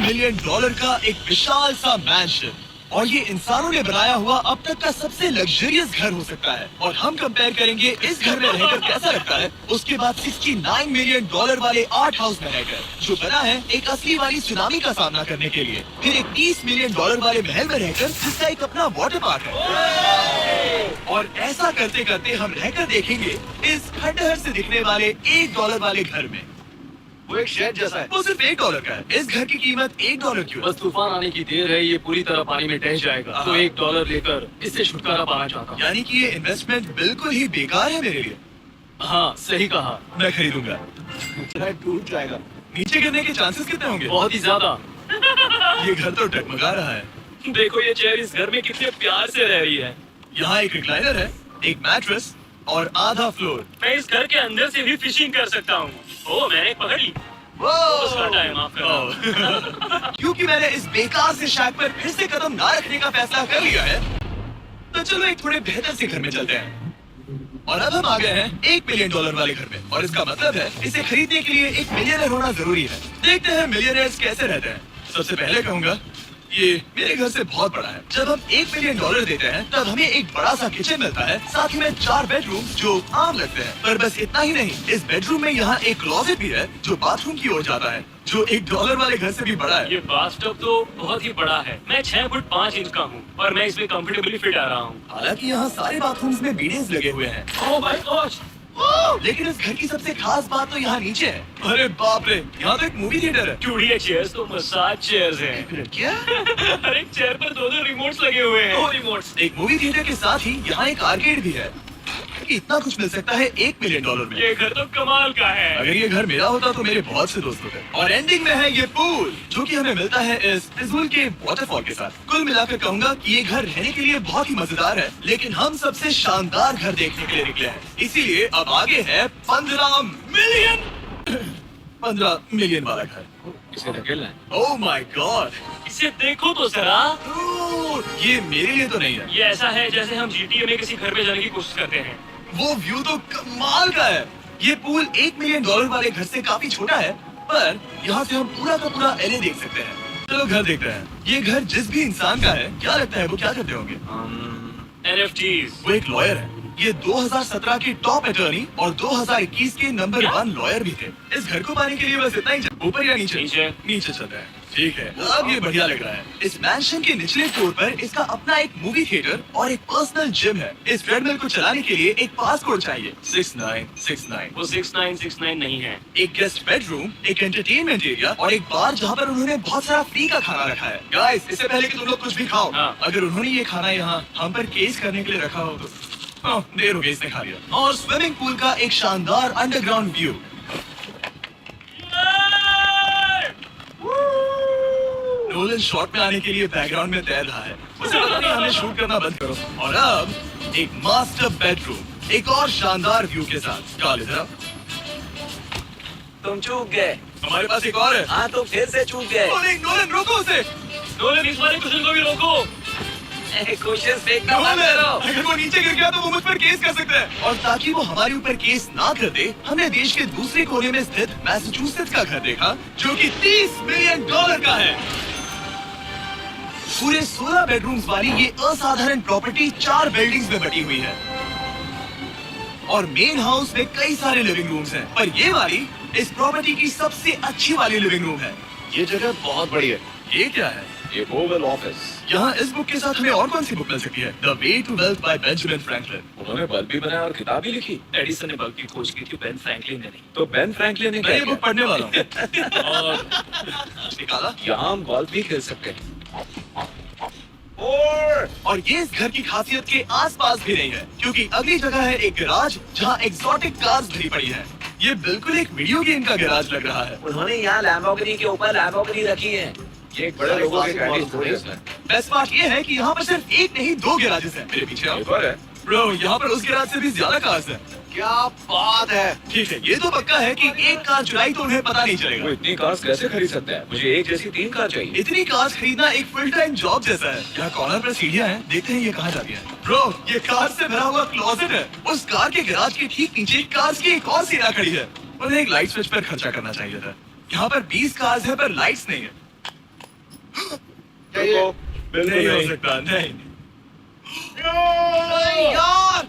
Million dollar का एक विशाल सा मैंशन, और ये इंसानों ने बनाया हुआ अब तक का सबसे लग्जरियस घर हो सकता है। और हम कंपेयर करेंगे इस घर में रहकर कैसा लगता है उसके बाद 69 मिलियन डॉलर वाले आर्ट हाउस में रहकर, जो बना है एक असली वाली सुनामी का सामना करने के लिए। फिर एक 30 मिलियन डॉलर वाले महल में रहकर जिसका एक अपना वाटर पार्क है। और ऐसा करते करते हम रहकर देखेंगे इस खंडहर से दिखने वाले $1 वाले घर में। वो एक शेड जैसा है, वो सिर्फ $1 का है। इस घर की कीमत $1 क्यों? बस तूफान आने की देर है, ये पूरी तरह पानी में ढह जाएगा, तो $1 लेकर इससे छुटकारा पाना चाहता हूँ। यानी कि ये इन्वेस्टमेंट बिल्कुल ही बेकार है मेरे लिए। हाँ, सही कहा। मैं खरीदूंगा। टूट जाएगा। नीचे गिरने के चांसेस कितने होंगे? बहुत ही ज्यादा। ये घर तो टकमगा रहा है। देखो ये चेयर इस घर में कितने प्यार से रह रही है। यहाँ एक रिक्लाइनर है, एक मैट्रेस और आधा फ्लोर। मैं इस घर के अंदर से भी फिशिंग कर सकता हूँ। ओ, मैंने पकड़ ली। उसका टाइम माफ करना। क्योंकि मैंने इस बेकार से शैक पर फिर से कदम ना रखने का फैसला कर लिया है, तो चलो एक थोड़े बेहतर से घर में चलते हैं। और अब हम आ गए हैं $1 मिलियन वाले घर में, और इसका मतलब है इसे खरीदने के लिए एक मिलियनर होना जरूरी है। देखते हैं मिलियनर्स कैसे रहते हैं। सबसे पहले कहूंगा ये मेरे घर से बहुत बड़ा है। जब हम $1 मिलियन देते हैं तब हमें एक बड़ा सा किचन मिलता है, साथ ही में 4 बेडरूम जो आम लगते हैं। पर बस इतना ही नहीं, इस बेडरूम में यहाँ एक क्लोजेट भी है जो बाथरूम की ओर जाता है, जो $1 वाले घर से भी बड़ा है। ये बाथटब तो बहुत ही बड़ा है। मैं 6 फुट 5 इंच का हूँ और मैं इसमें कंफर्टेबली फिट आ रहा हूँ। हालांकि यहाँ सारे बाथरूम्स में बीडेस लगे हुए हैं। Oh my God! लेकिन इस घर की सबसे खास बात तो यहाँ नीचे है। अरे बाप रे, यहाँ तो एक मूवी थिएटर है। चूड़िए चेयर्स तो मसाज चेयर्स हैं। क्या? हर एक चेयर पर 2-2 रिमोट्स लगे हुए हैं। 2 रिमोट्स। एक मूवी थिएटर के साथ ही यहाँ एक आर्केड भी है। इतना कुछ मिल सकता है $1 मिलियन में। ये घर तो कमाल का है। अगर ये घर मेरा होता तो मेरे बहुत से दोस्त होते। और एंडिंग में है ये पूल, जो कि हमें मिलता है इस फिजूल के वाटरफॉल के साथ। कुल मिलाकर कहूंगा कि ये घर रहने के लिए बहुत ही मजेदार है, लेकिन हम सबसे शानदार घर देखने के लिए निकले हैं। इसीलिए अब आगे है 15 मिलियन वाला घर। इसे धकेलना है। ओह माय गॉड, इसे देखो तो जरा। ये मेरे लिए तो नहीं है। ये ऐसा है जैसे हम जीटीए में किसी घर में जाने की कोशिश करते हैं। वो व्यू तो कमाल का है। ये पूल $1 मिलियन वाले घर से काफी छोटा है, पर यहाँ से हम पूरा का पूरा LA देख सकते हैं। चलो घर देखते हैं। ये घर जिस भी इंसान का है, क्या लगता है वो क्या करते होंगे? NFTs। वो एक लॉयर है। ये 2017 के टॉप अटॉर्नी और 2021 के नंबर 1 लॉयर भी थे। इस घर को पाने के लिए बस इतना ही, ऊपर या नीचे? नीचे चलता है। ठीक है, अब ये बढ़िया लग रहा है। इस मैंशन के निचले फ्लोर पर इसका अपना एक मूवी थिएटर और एक पर्सनल जिम है। इस ट्रेडमिल को चलाने के लिए एक पासपोर्ट चाहिए। 6969। वो 6969 नहीं है। एक गेस्ट बेडरूम, एक एंटरटेनमेंट एरिया और एक बार जहाँ पर उन्होंने बहुत सारा फ्री का खाना रखा है। गाइस, इससे पहले कि तुम लोग कुछ भी खाओ, अगर उन्होंने ये खाना यहाँ हम पर केस करने के लिए रखा हो तो देर हो गई, इसने खा लिया। और स्विमिंग पूल का एक शानदार अंडरग्राउंड व्यू। नोलन शॉट में आने के लिए बैकग्राउंड में तैर रहा है। उसे पता नहीं, हमें शूट करना बंद करो। और अब एक मास्टर बेडरूम, एक और शानदार व्यू के साथ। काले तरफ तुम चूक गए। हमारे पास एक और है। हाँ, तुम फिर से चूक गए। नोलन रोको उसे। नोलन, इस बारे कुशन को भी रोको। क्वेश्चन फेंकना बंद नोलन, करो। अगर वो नीचे गिर गया तो वो मुझ पर केस कर सकता है। और ताकि वो हमारे ऊपर केस ना कर दे, हमने देश के दूसरे कोने में स्थित मैसाचुसेट्स का घर देखा, जो कि $30 मिलियन का है। पूरे 16 बेडरूम्स वाली ये असाधारण प्रॉपर्टी 4 बिल्डिंग्स में बटी हुई है, और मेन हाउस में कई सारे लिविंग रूम्स हैं। पर ये वाली इस प्रॉपर्टी की सबसे अच्छी वाली लिविंग रूम है। ये जगह बहुत बड़ी है। ये क्या है? ये ओवल ऑफिस। यहाँ इस बुक के साथ हमें और कौन सी बुक मिल सकती है? The way to wealth by Benjamin Franklin. उन्होंने बल्ब भी बनाया और किताब भी लिखी। एडिसन ने बल्ब की खोज की थी, बेन फ्रैंकलिन ने नहीं। तो बेन फ्रैंकलिन ने मैं क्या ये बुक किया? पढ़ने वाला हूँ। और निकाला। यहाँ हम गोल्फ भी खेल सकते हैं। और ये इस घर की खासियत के आसपास भी नहीं है, क्योंकि अगली जगह है एक गैराज जहाँ एक्सोटिक कार्स भरी पड़ी है। ये बिल्कुल एक वीडियो गेम का गैराज लग रहा है। उन्होंने यहाँ लैम्बोर्गिनी के ऊपर लैम्बोर्गिनी रखी है। ये एक बड़े लोगों के कैंटीन थोड़ी है। बेस्ट बात ये है कि यहाँ पर सिर्फ एक नहीं 2 गैराजेस हैं। मेरे पीछे आओ। एक और है। ब्रो, यहाँ पर उस गैराज से भी ज्यादा कार्स हैं। क्या बात है। ठीक है, ये तो पक्का है कि एक कार चुराई तो उन्हें पता नहीं वो चलेगा। इतनी कार्स कैसे खरीद सकते हैं? मुझे एक जैसी 3 कार चाहिए। इतनी कार्स खरीदना एक फुल टाइम जॉब जैसा है। यहाँ कॉर्नर पर सीढ़ियाँ हैं, देखते हैं ये कहाँ जाती है। ब्रो, ये कार से भरा हुआ क्लोजेट है। उस कार के गैराज के ठीक नीचे कार्स की एक और सीढ़ियाँ खड़ी है। उन्हें एक लाइट स्विच पर खर्चा करना चाहिए था। यहाँ पर 20 कार्स है पर लाइट्स नहीं है। रुको, बिल्कुल नहीं हो नहीं। सकता, नहीं यार।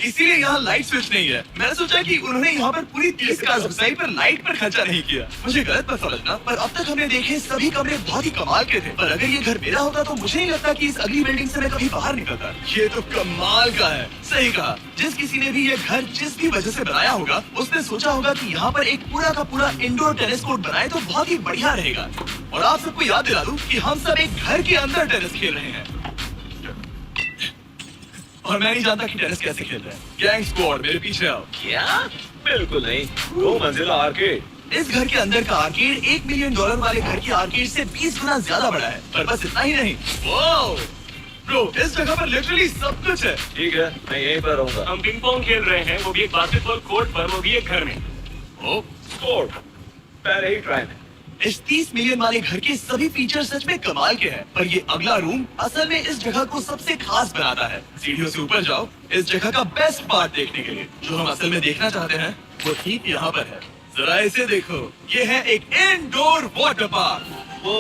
इसीलिए यहाँ लाइट स्विच नहीं है। मैंने सोचा कि उन्होंने यहाँ पर पूरी 30 कार्स घुसाई पर लाइट पर खर्चा नहीं किया। मुझे गलत मत समझना, पर अब तक हमने देखे सभी कमरे बहुत ही कमाल के थे। पर अगर ये घर मेरा होता तो मुझे नहीं लगता कि इस अगली बिल्डिंग से मैं कभी बाहर निकलता। ये तो कमाल का है। सही कहा, जिस किसी ने भी ये घर जिस भी वजह से बनाया होगा, उसने सोचा होगा कि यहाँ पर एक पूरा का पूरा इंडोर टेनिस कोर्ट बनाए तो बहुत ही बढ़िया रहेगा। और आप सबको याद दिला दूं कि हम सब एक घर के अंदर टेनिस खेल रहे हैं। और मैं नहीं जानता कि टेनिस कैसे खेल रहे हैं। गैंग स्क्वाड मेरे पीछे आओ। क्या? बिल्कुल नहीं। 2 मंजिला आर्केड। इस घर के अंदर का आर्केड $1 मिलियन वाले घर के आर्केड से 20 गुना ज्यादा बड़ा है। पर बस इतना ही नहीं, वाओ ब्रो, इस जगह पर लिटरली सब कुछ है। ठीक है, मैं यहीं पर रहूंगा। हम पिंग पोंग खेल रहे हैं, वो भी एक बास्केटबॉल कोर्ट पर, वो भी एक घर में। ओ, स्कोर पहले ही ट्राई में। इस 30 मिलियन वाले घर के सभी फीचर सच में कमाल के हैं। पर ये अगला रूम असल में इस जगह को सबसे खास बनाता है। सीढ़ियों से ऊपर जाओ इस जगह का बेस्ट पार्ट देखने के लिए। जो हम असल में देखना चाहते हैं वो ठीक यहाँ पर है। जरा इसे देखो, ये है एक इंडोर वाटर पार्क। वो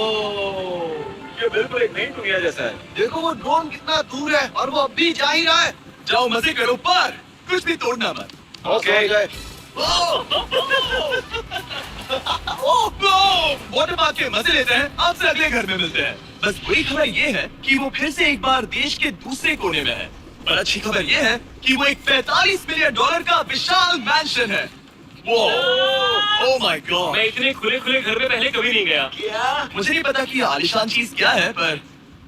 ये बिल्कुल एक नई दुनिया जैसा है। देखो वो ड्रोन कितना दूर है और वो अब भी जा ही रहा है। जाओ मजे करो, पर कुछ भी तोड़ना मत। ओके। वाटर पार्क के मजे लेते हैं, आपसे अगले घर में मिलते हैं। बस बुरी खबर ये है कि वो फिर से एक बार देश के दूसरे कोने में है। पर अच्छी खबर ये है कि वो एक $45 मिलियन का विशाल मैंशन है। ओह माय गॉड, मैं इतने खुले खुले घर में पहले कभी नहीं गया। क्या? मुझे नहीं पता कि ये आलीशान चीज क्या है, पर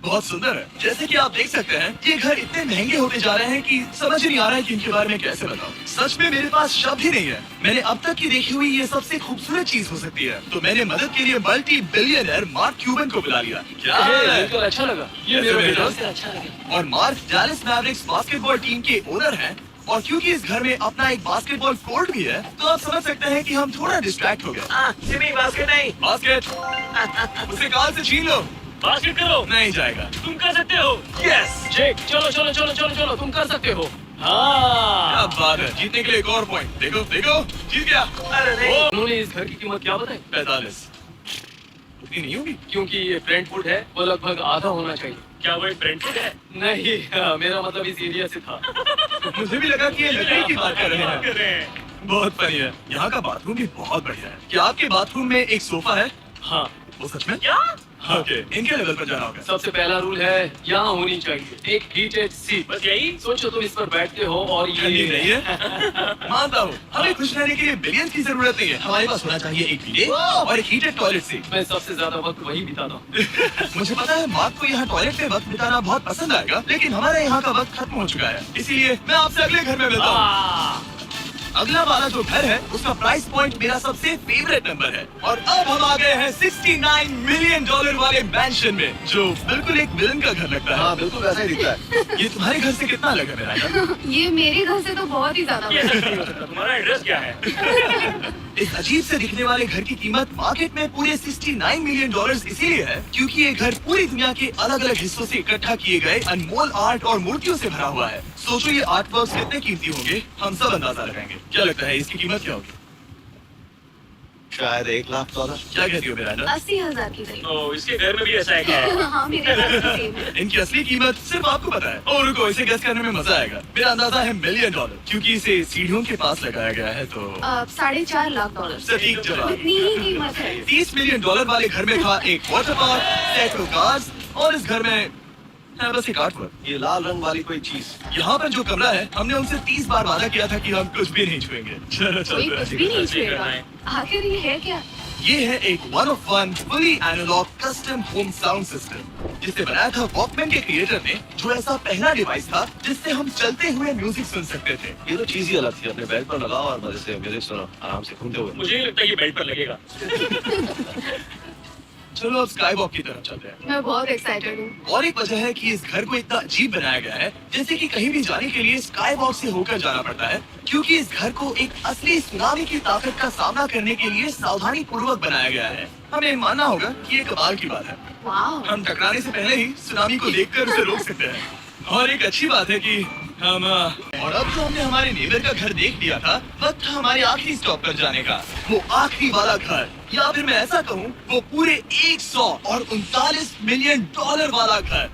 बहुत सुंदर है। जैसे कि आप देख सकते हैं, ये घर इतने महंगे होते जा रहे हैं कि समझ ही नहीं आ रहा है कि इनके बारे में कैसे बताऊं। सच में मेरे पास शब्द ही नहीं है। मैंने अब तक की देखी हुई ये सबसे खूबसूरत चीज हो सकती है। तो मैंने मदद के लिए मल्टी बिलियनर मार्क क्यूबन को बुला लिया। क्या है? बिल्कुल अच्छा लगा। ये मेरा बेटा से अच्छा लगा। और mark Dallas Mavericks basketball team के ओनर हैं। और क्योंकि इस घर में अपना एक बास्केटबॉल कोर्ट भी है, तो आप समझ सकते हैं कि हम थोड़ा डिस्ट्रैक्ट हो गए। सिमी बास्केट नहीं। बास्केट उसे कान से छीन लो। बास्केट करो, नहीं जाएगा। तुम कर सकते हो। यस, जेक, चलो चलो चलो चलो चलो, तुम कर सकते हो। क्या हाँ। बात है। जीतने के लिए एक और पॉइंट। देखो देखो, जीत गया। अरे नहीं। उन्होंने इस घर की कीमत क्या बताई? 45 उतनी नहीं होगी। क्योंकि ये ब्रेंटवुड है, वो लगभग आधा होना चाहिए। क्या वो एक ब्रेंटवुड है? नहीं, मेरा मतलब इस एरिया से था। मुझे भी लगा कि ये लकड़ी की बात कर रहे बात कर हैं। रहे हैं। बहुत फनी है। यहाँ का बाथरूम भी बहुत बढ़िया है। क्या आपके बाथरूम में एक सोफा है? हाँ। वो सच में? क्या? ओके, इनके लेवल पर जाना होगा। सबसे पहला रूल है, यहाँ होनी चाहिए एक हीटेड सीट। बस यही सोचो, तुम इस पर बैठते हो और ठंडी नहीं ये है। मानता हूँ, हमें खुश रहने के लिए बिलियंस की जरूरत नहीं है। हमारे पास होना चाहिए एक बिdet और एक हीटेड टॉयलेट सीट। मैं सबसे ज्यादा वक्त वही बिताता हूँ। मुझे पता है मार्क को यहाँ टॉयलेट में वक्त बिताना बहुत पसंद आएगा, लेकिन हमारे यहाँ का वक्त खत्म हो चुका है। इसीलिए मैं आपसे अगले घर में मिलता हूँ। अगला वाला जो घर है उसका प्राइस पॉइंट मेरा सबसे फेवरेट नंबर है। और अब हम आ गए हैं $69 मिलियन वाले मैंशन में, जो बिल्कुल एक विलन का घर लगता है। हाँ, बिल्कुल वैसा ही दिखता है। ये तुम्हारे घर से कितना अलग है मेरा? ये मेरे घर से तो बहुत ही ज्यादा ये बड़ा सच नहीं हो सकता। तुम्हारा एड्रेस क्या है? इस अजीब से दिखने वाले घर की कीमत मार्केट में पूरे $69 मिलियन इसीलिए है क्योंकि ये घर पूरी दुनिया के अलग अलग हिस्सों से इकट्ठा किए गए अनमोल आर्ट और मूर्तियों से भरा हुआ है। सोचो ये आर्ट वर्क कितने कीमती होंगे, हम सब अंदाजा लगाएंगे। क्या लगता है इसकी कीमत क्या होगी? शायद $1 लाख। क्या कहती हो मिरांडा? 80,000 की करीब। ओ, इसके घर में भी ऐसा है क्या? हाँ, मेरे घर में सेम है। इनकी असली कीमत सिर्फ आपको पता है। और रुको, इसे गेस करने में मजा आएगा। मेरा अंदाजा है $1 मिलियन, क्योंकि इसे सीढ़ियों के पास लगाया गया है। तो $4.5 लाख। सटीक जवाब। इतनी ही कीमत है। $30 मिलियन वाले घर में था एक वाटर पार्क, सैकड़ों कार्स और इस घर में है बस एक आर्ट वर्क। ये लाल रंग वाली कोई चीज। यहाँ पर जो कमरा है, हमने उनसे 30 बार वादा किया था कि हम कुछ भी नहीं छुएंगे। चलो कोई चलते कुछ हैं। भी नहीं करना छुएगा। है। आखिर ये है क्या? ये है एक 1 of 1 fully analogue custom home sound system, जिसे बनाया था वॉकमैन के क्रिएटर ने, जो ऐसा पहला डिवाइस था जिससे हम चलते हुए म्यूजिक सुन सकते थे। ये तो चीज ही अलग थी। अपने बेल्ट पर लगाओ और मजे से म्यूजिक सुनो, आराम से घूमते हुए। मुझे नहीं लगता ये बेल्ट पर लगेगा। चलो अब स्काई वॉक की तरफ चलते हैं। मैं बहुत एक्साइटेड हूँ। और एक वजह है कि इस घर को इतना अजीब बनाया गया है, जैसे कि कहीं भी जाने के लिए स्काई वॉक से होकर जाना पड़ता है, क्योंकि इस घर को एक असली सुनामी की ताकत का सामना करने के लिए सावधानी पूर्वक बनाया गया है। हमें मानना होगा कि ये कमाल की बात है। वाह। हम टकराने से पहले ही सुनामी को देखकर उसे रोक सकते हैं। और एक अच्छी बात है कि और अब जो हमने हमारे नेबर का घर देख लिया था, वक्त था हमारे आखिरी स्टॉप पर जाने का। वो आखिरी वाला घर, या फिर मैं ऐसा कहूँ, वो पूरे 139 मिलियन डॉलर वाला घर।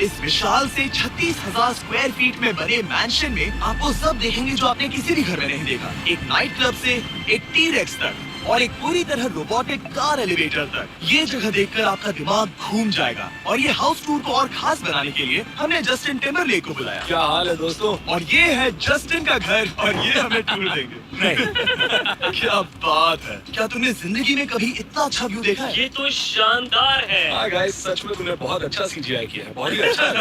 इस विशाल से 36,000 स्क्वायर फीट में बने मैंशन में आपको सब देखेंगे जो आपने किसी भी घर में नहीं देखा। एक नाइट क्लब से एक टी-रेक्स तक और एक पूरी तरह रोबोटिक कार एलिवेटर तक। ये जगह देखकर आपका दिमाग घूम जाएगा। और ये हाउस टूर को और खास बनाने के लिए हमने जस्टिन टिम्बरलेक को बुलाया। क्या हाल है दोस्तों? और ये है जस्टिन का घर और ये हमें टूर देंगे। नहीं क्या बात है, क्या तुमने जिंदगी में कभी इतना अच्छा व्यू देखा है? ये तो शानदार है। हाँ गाइस, सच में तुमने बहुत अच्छा CGI किया है, बहुत ही अच्छा है।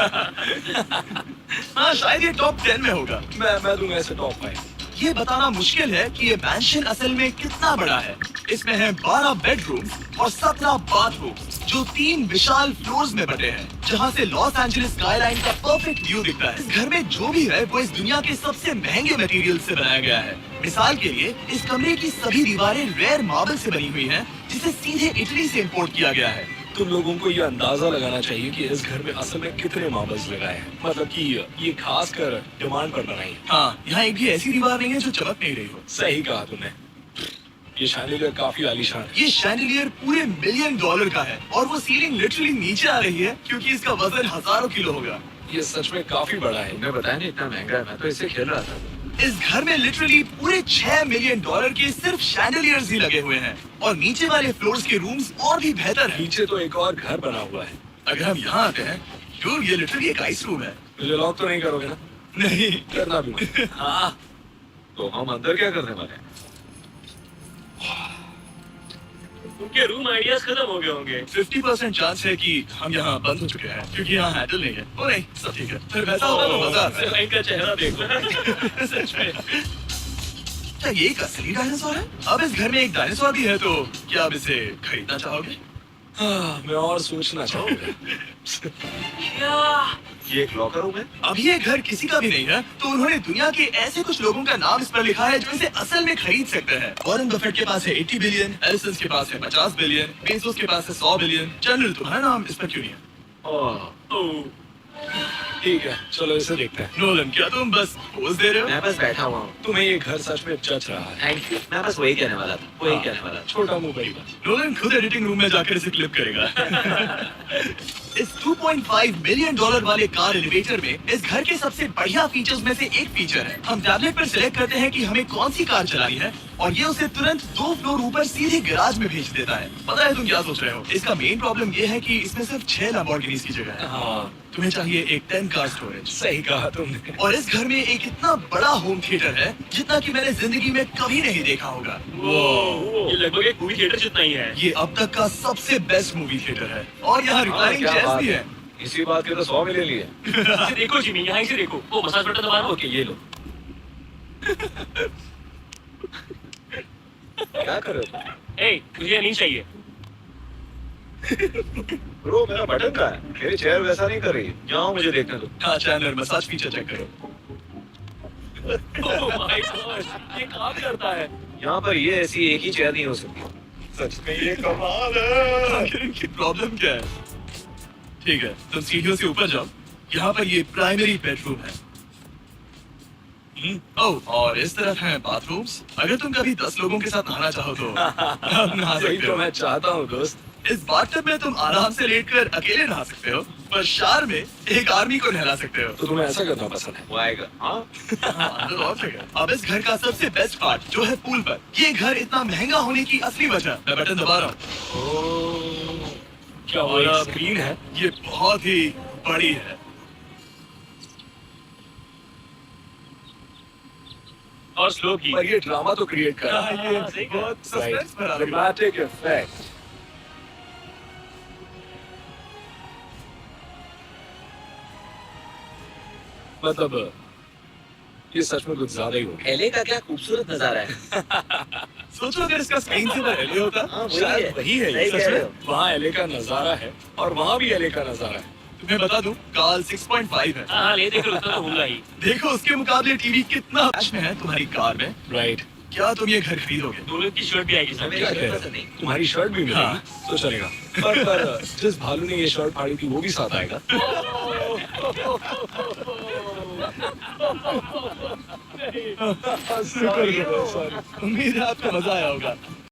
हाँ, शायद ये टॉप 10 में होगा। मैं दूंगा इसे टॉप 5। ये बताना मुश्किल है कि ये मैंशन असल में कितना बड़ा है। इसमें है 12 बेडरूम्स और 17 बाथरूम्स जो 3 विशाल फ्लोर्स में बटे हैं, जहाँ से लॉस एंजलिस स्काईलाइन का परफेक्ट व्यू दिखता है। इस घर में जो भी है वो इस दुनिया के सबसे महंगे मटेरियल से बनाया गया है। मिसाल के लिए इस कमरे की सभी दीवारें रेयर मार्बल से बनी हुई हैं, जिसे सीधे इटली से इंपोर्ट किया गया है। तुम लोगों को ये अंदाजा लगाना चाहिए कि इस घर में असल में कितने मार्बल्स लगाए हैं। मतलब कि ये खास कर डिमांड पर बनाई है। हाँ, यहाँ एक भी ऐसी दीवार नहीं है जो चमक नहीं रही हो। सही कहा तुमने। ये शैंडिलियर काफी आलीशान है। ये शैंडिलियर पूरे $1 मिलियन का है और वो सीलिंग लिटरली नीचे आ रही है क्योंकि इसका वजन हजारों किलो होगा। ये सच में काफी बड़ा है। तुमने बताया नहीं इतना महंगा है, मैं तो इसे खेल रहा था। इस घर में लिटरली पूरे $6 मिलियन के सिर्फ शैंडिलियर्स ही लगे हुए हैं और नीचे वाले फ्लोर्स के रूम्स और भी बेहतर हैं। नीचे तो एक और घर बना हुआ है। अगर हम यहाँ आते हैं, तो ये लिटरली एक आइस रूम है। मुझे लॉक तो नहीं करोगे ना? नहीं करना भी नहीं। हाँ, तो हम अंदर क्या करने वाले हैं? उनके रूम आइडियाज खत्म हो गए होंगे। 50% चांस है कि हम यहाँ बंद हो चुके हैं क्योंकि यहाँ हैंडल नहीं है। ओ नहीं, सब ठीक है। फिर वैसा होगा तो मजा आता है। इनका चेहरा देखो। सच में। क्या ये एक असली डायनासोर है? अब इस घर में एक डायनासोर भी है, तो क्या आप इसे खरीदना चाहोगे? मैं और सोचना चाहूंगा। ये एक लॉकर रूम है? अब ये घर किसी का भी नहीं है, तो उन्होंने दुनिया के ऐसे कुछ लोगों का नाम इस पर लिखा है जो इसे असल में खरीद सकते हैं। वॉरेन बफेट के पास है 80 बिलियन, एलिसन के पास है 50 बिलियन, बेजोस के पास है 100 बिलियन। जनरल, तुम्हारा नाम इस पर क्यों नहीं है? ओह, ठीक है, चलो इसे देखते हैं। नोलन, क्या तुम बस पोज दे रहे हो? मैं बस बैठा हुआ हूँ। तुम्हें ये घर सच में जच रहा है। Thank you. मैं बस वही कहने वाला था, वही कहने वाला था। छोटा मुंह बड़ी बात। नोलन खुद एडिटिंग रूम में जाकर इसे क्लिप करेगा। इस $2.5 मिलियन वाले कार एलिवेटर में इस घर के सबसे बढ़िया फीचर्स में से एक फीचर है। हम टैबलेट पर सिलेक्ट करते हैं कि हमें कौन सी कार चलानी है और ये उसे तुरंत 2 फ्लोर ऊपर सीधे गैराज में भेज देता है। पता है तुम क्या सोच रहे हो? इसका मेन प्रॉब्लम ये है कि इसमें सिर्फ 6 लैम्बोर्गिनीज की जगह है। हाँ, तुम्हें चाहिए एक 10 कार स्टोरेज। सही कहा तुमने। और इस घर में एक इतना बड़ा होम थिएटर है जितना कि मैंने जिंदगी में कभी नहीं देखा होगा। ये लगभग एक मूवी थिएटर जितना ही है। ये अब तक का सबसे बेस्ट मूवी थिएटर है और यहाँ रिक्लाइनिंग क्या चेयर्स बात भी है। है। इसी बात के तो 100 मिलियन लिए। इसे देखो जिमी, यहाँ इसे देखो। वो मसाज बटन दबाना। ओके, ये लो। क्या कर रहे हो? ए, मुझे नहीं चाहिए। ब्रो, मेरा बटन कहाँ है? मेरी चेयर वैसा नहीं कर रही। जाओ, मुझे देखने दो। हाँ चैनलर, मसाज फीचर चेक करो। ओह माय गॉड, ये काम करता है। यहाँ पर ये ऐसी एक ही चेयर नहीं हो सकती। सच में ये कमाल है। आखिर इनकी प्रॉब्लम क्या है? ठीक है, तुम सीढ़ियों से ऊपर जाओ। यहाँ पर ये प्राइमरी बेडरूम है। ओह, और इस तरफ हैं बाथरूम्स। अगर तुम कभी 10 लोगों के साथ नहाना चाहो तो आप नहा यही सकते तो हो। मैं चाहता हूँ दोस्त। इस बाथटब में तुम आराम से लेटकर अकेले नहा सकते हो, पर शार में एक आर्मी को नहला सकते हो। तो तुम्हें ऐसा करना पसंद है? वो आएगा। हाँ, हाँ, अंदर और जगह। अब इस घर का सबसे बेस्ट पार्ट जो है पूल पर। ये घर इतना महंगा होने की असली वजह, मैं बटन दबा रहा हूँ। ओह, क्या वो और एक अब स्क्रीन है? ये बहुत ही बड़ी है। और स्लो की। पर ये ड्रामा तो क्रिएट कर रहा है। ये सही कहा। बहुत सस्पेंस भरा लग रहा है। Dramatic effect. मतलब ये सच में कुछ ज्यादा ही हो गया। एले का क्या खूबसूरत नजारा है। सोचो अगर इसका स्क्रीन से एलए होता। हाँ, वही शायद है। वही है ये। सही सच कह रहे में हो। वहाँ एले का नजारा है और वहाँ भी एले का नजारा है। तुम्हें बता दूं, काल 6.5 है। हाँ, ले देखो, उतना तो होगा ही। देखो उसके मुकाबले टीवी कितना कैश में है तुम्हारी कार में। राइट। क्या तुम ये घर खरीदोगे? दोनों की शर्ट भी आएगी साथ मेरी में। क्या शर्ट कह रहे पसंद नहीं। हो? तुम्हारी शर्ट भी मिलेगी हाँ। तो चलेगा। पर जिस भालू ने ये शर्ट फाड़ी थी वो भी साथ आएगा। उम्मीद है आपको मजा आया होगा।